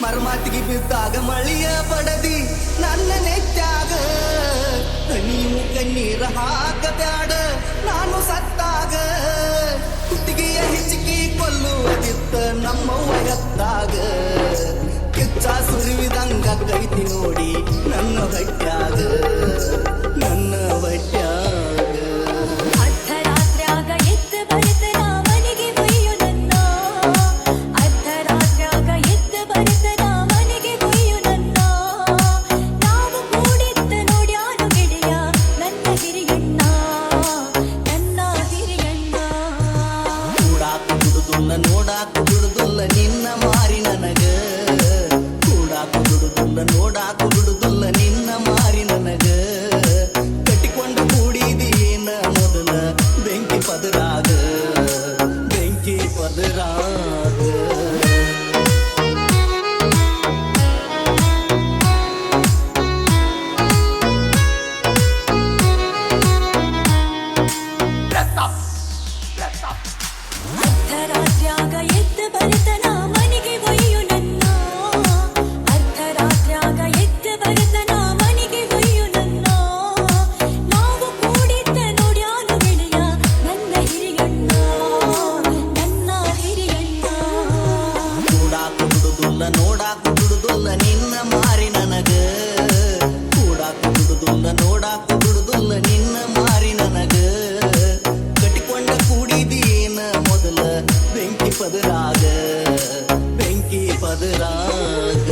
ಮರ್ಮಾತಿಗೆ ಬಿದ್ದಾಗ ಮಳಿಯ ಬಡದಿ ನನ್ನ ನೆಚ್ಚಾಗ ನೀವು ಕಣ್ಣೀರ ಹಾಕಬ್ಯಾಡ ನಾನು ಸತ್ತಾಗ ಕುತ್ತಿಗೆಯ ಹಿಚಿಕಿ ಕೊಲ್ಲುವುದಿತ್ತ ನಮ್ಮ ವಯತ್ತಾಗ ಕಿಚ್ಚ ಸುರಿವಿದಂಗ ಕೈತಿ ನೋಡಿ ನನ್ನ ಹೊಟ್ಯಾಗ ನನ್ನ ಹೊಟ್ಯಾಗ ನೋಡಾಕು ಬಿಡುದಿಲ್ಲ ನಿನ್ನ ಮಾರಿ ನನಗ ಕೂಡಾಕು ಬಿಡುದಿಲ್ಲ ನೋಡಾಕು ಬಿಡುದಿಲ್ಲ ನಿನ್ನ ಮಾರಿ ನನಗ ಕಟ್ಟಿಕೊಂಡು ಕೂಡಿದೀನ ಮೊದಲ ಬೆಂಕಿ ಪದರಾಗ ಬೆಂಕಿ ಪದರಾಗ ನೋಡಾಕು ಬಿಡುದಿಲ್ಲ ನಿನ್ನ ಮಾರಿ ನನಗ ಕೂಡಾಕು ಬಿಡುದಿಲ್ಲ ನೋಡಾಕು ಬಿಡುದಿಲ್ಲ ನಿನ್ನ ಮಾರಿ ನನಗ ಕಟ್ಟಿಕೊಂಡ ಕೂಡಿದೀನ ಮೊದಲ ಬೆಂಕಿ ಪದರಾಗ ಬೆಂಕಿ ಪದರಾಗ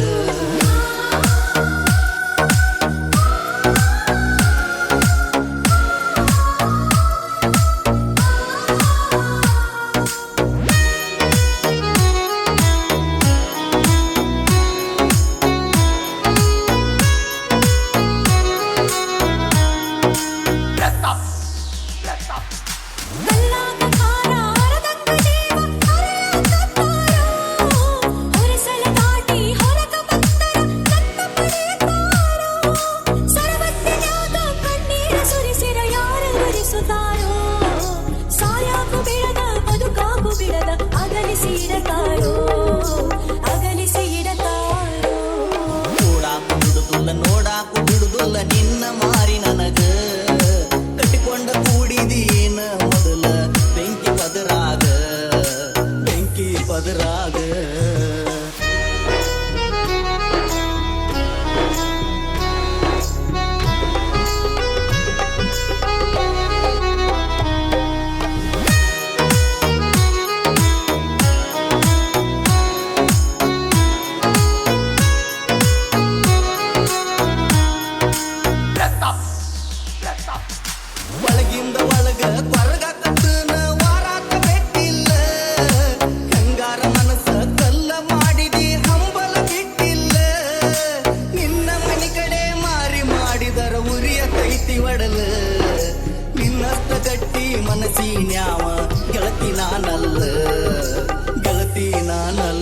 ನೋಡಾಕು ಬಿಡುದಿಲ್ಲ ನಿನ್ನ ಮಾರಿ ನನಗ ಕಟ್ಟಿಕೊಂಡ ಕೂಡಿದೀನ ಮೊದಲ ಬೆಂಕಿ ಪದರಾಗ ಬೆಂಕಿ ಪದರಾಗ ಒಳಗಿಂದ ಒಳಗ ಕೊರಗ ಕಟ್ಟನ ವಾರಾಕ ಬೆಟ್ಟಿಲ್ಲ ಕಂಗಾರ ಮನಸ್ಸ ಕಲ್ಲ ಮಾಡಿದಿ ಹಂಬಲ ಬಿಟ್ಟಿಲ್ಲ ನಿನ್ನ ಮನಿ ಕಡೆ ಮಾರಿ ಮಾಡಿದರ ಉರಿಯ ಕೈತಿ ಒಡಲ ನಿನ್ನಷ್ಟ ಗಟ್ಟಿ ಮನಸ್ಸಿನ್ಯಾವ ಗೆಳತಿ ನಾನಲ್ಲ ಗೆಳತಿ ನಾನಲ್ಲ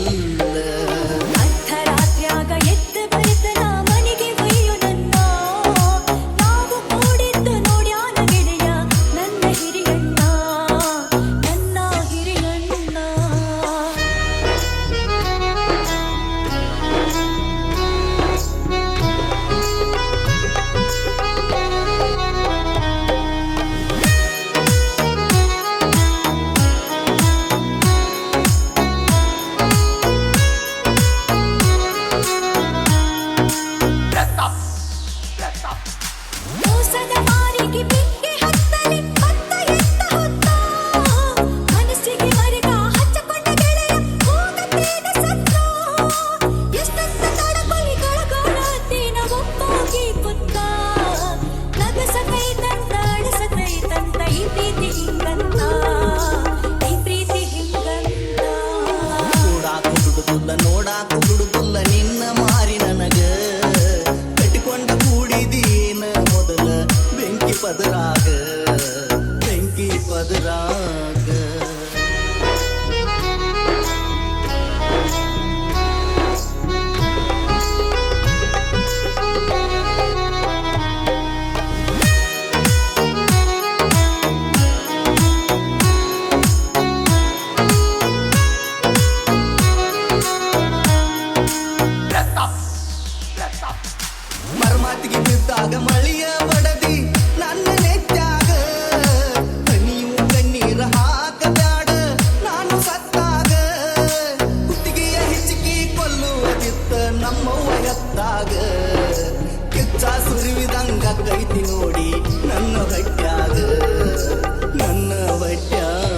ನೋಡಾಕು ಬಿಡುದಿಲ್ಲ ನಿನ್ನ ಮಾರಿ ನನಗ ಕಟ್ಟಿಕೊಂಡ ಕೂಡಿದೀನ ಮೊದಲ ಬೆಂಕಿ ಪದರಾಗ ಬೆಂಕಿ ಪದರಾಗ ಆಗ ಮಳಿಯ ಬಡದಿ ನನ್ನ ನೆಚ್ಚಾಗ ಹನಿಯು ಕಣ್ಣೀರ ಹಾಕಬ್ಯಾಡ ನಾನು ಸತ್ತಾಗ ಕುತ್ತಿಗೆಯ ಹಿಚಿಕಿ ಕೊಲ್ಲುವುದಿತ್ತ ನಮ್ಮವ್ವ ಎತ್ತಾಗ ಕಿಚ್ಚ ಸುರಿವಿದಂಗ ಕೈತಿ ನೋಡಿ ನನ್ನ ಹೊಟ್ಯಾಗ ನನ್ನ ಹೊಟ್ಯಾಗ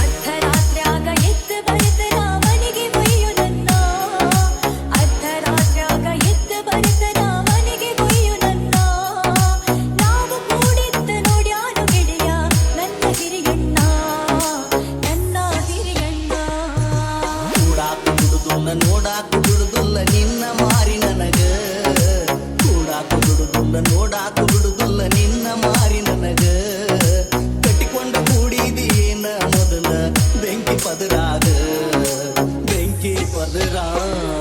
ಅರ್ಧರಾತ್ರ್ಯಾಗ ಎದ್ದು ಬರ್ತನ ಮನೆಗೆ ಒಯ್ಯು ನನ್ನ ಅರ್ಧರಾತ್ರ್ಯಾಗ ಎದ್ದು ಬರ್ತನ ಮನೆಗೆ ಒಯ್ಯು ನನ್ನ ನಾವು ಕೂಡಿದ್ದ ನೋಡ್ಯಾನು ಗೆಳೆಯ ನನ್ನ ಹಿರಿಯಣ್ಣ ಕೂಡಾಕು ಬಿಡುದುಲ್ಲ ನೋಡಾಕು ಬಿಡುದುಲ್ಲ ನಿನ್ನ ಮಾರಿ ನನಗ ಕೂಡಾಕು ಬಿಡುದುಲ್ಲ ನೋಡಾಕು ಬಿಡುದುಲ್ಲ ನಿನ್ನ ಮಾರಿ ನನಗ ಕಟ್ಟಿಕೊಂಡ ಕೂಡಿದೇನ ಮೊದಲ ಬೆಂಕಿ ಪದರಾಗ ಬೆಂಕಿ ಪದರಾಗ